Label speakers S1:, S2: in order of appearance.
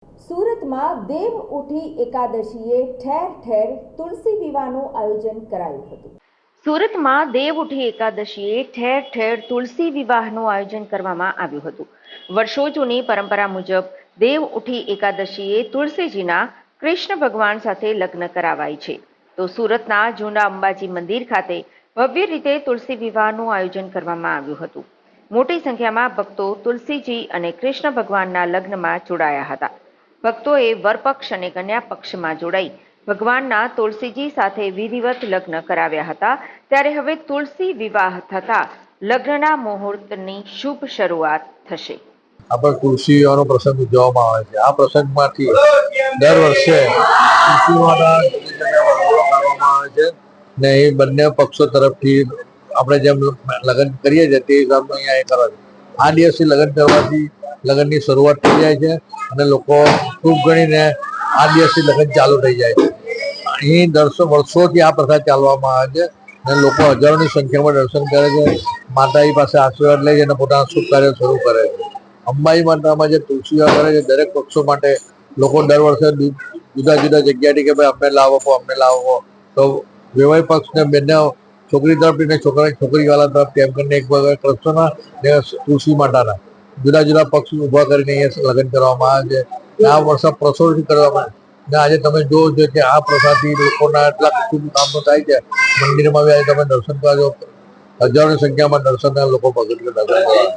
S1: સુરતમાં દેવ ઉઠી એકાદશીએ ઠેર ઠેર તુલસી વિવાહનું આયોજન કરાયું હતું।
S2: સુરતમાં દેવ ઉઠી એકાદશીએ ઠેર ઠેર તુલસી વિવાહનું આયોજન કરવામાં આવ્યું હતું। વર્ષો જૂની પરંપરા મુજબ દેવ ઉઠી એકાદશીએ તુલસીજીના કૃષ્ણ ભગવાન સાથે લગ્ન કરાવાય છે। તો સુરતના જૂના અંબાજી મંદિર ખાતે ભવ્ય રીતે તુલસી વિવાહનું આયોજન કરવામાં આવ્યું હતું। મોટી સંખ્યામાં ભક્તો તુલસીજી અને કૃષ્ણ ભગવાનના લગ્નમાં જોડાયા હતા। ભક્તોએ વરપક્ષ અને કન્યા પક્ષમાં જોડાઈ ભગવાનના તુલસીજી સાથે વિધિવત લગ્ન કરાવ્યા હતા। ત્યારે હવે તુલસી વિવાહ થતા લગ્નના મુહૂર્તની શુભ શરૂઆત થશે।
S3: આપણે તુલસી વિવાહનો પ્રસંગ ઉજવવામાં આવે છે। આ પ્રસંગમાંથી દર વર્ષે તુલસી વિવાહના કરવામાં આવે છે ને એ બંને પક્ષો તરફથી આપણે જેમ લગ્ન કરીએ છીએ તે હિસાબનું અહીંયા એ કરે છે। આ દિવસથી લગ્ન કરવાથી લગ્નની શરૂઆત થઈ જાય છે અને લોકો ખૂબ ગણીને આ દિવસથી લગ્ન ચાલુ થઈ જાય છે। અહીં વર્ષોથી આ પ્રથા ચાલવામાં આવે છે અને લોકો હજારોની સંખ્યામાં દર્શન કરે છે, માતાજી પાસે આશીર્વાદ લે છે અને પોતાના શુભ કાર્ય શરૂ કરે છે। અંબાજી માતામાં જે તુલસી વિવાહ કરે છે દરેક પક્ષો માટે લોકો દર વર્ષે જુદા જુદા જગ્યાએથી કે ભાઈ અમને લાવો તો વૈવાહિક પક્ષને બંને છોકરી તરફથી ને છોકરી વાળા તરફથી એમ કરીને એક કૃષ્ણના ને તુલસી માતાના જુદા જુદા પક્ષ ઊભા કરીને અહીંયા લગ્ન કરવામાં આવે છે। આ વર્ષે પ્રસોથી કરવામાં ને આજે તમે જોવો છો કે આ પ્રસાદથી લોકોના એટલા શુભ કામો થાય છે। મંદિરમાં બી આજે તમે દર્શન કરજો, હજારોની સંખ્યામાં દર્શન લોકો પગથિયે દર્શન કરવા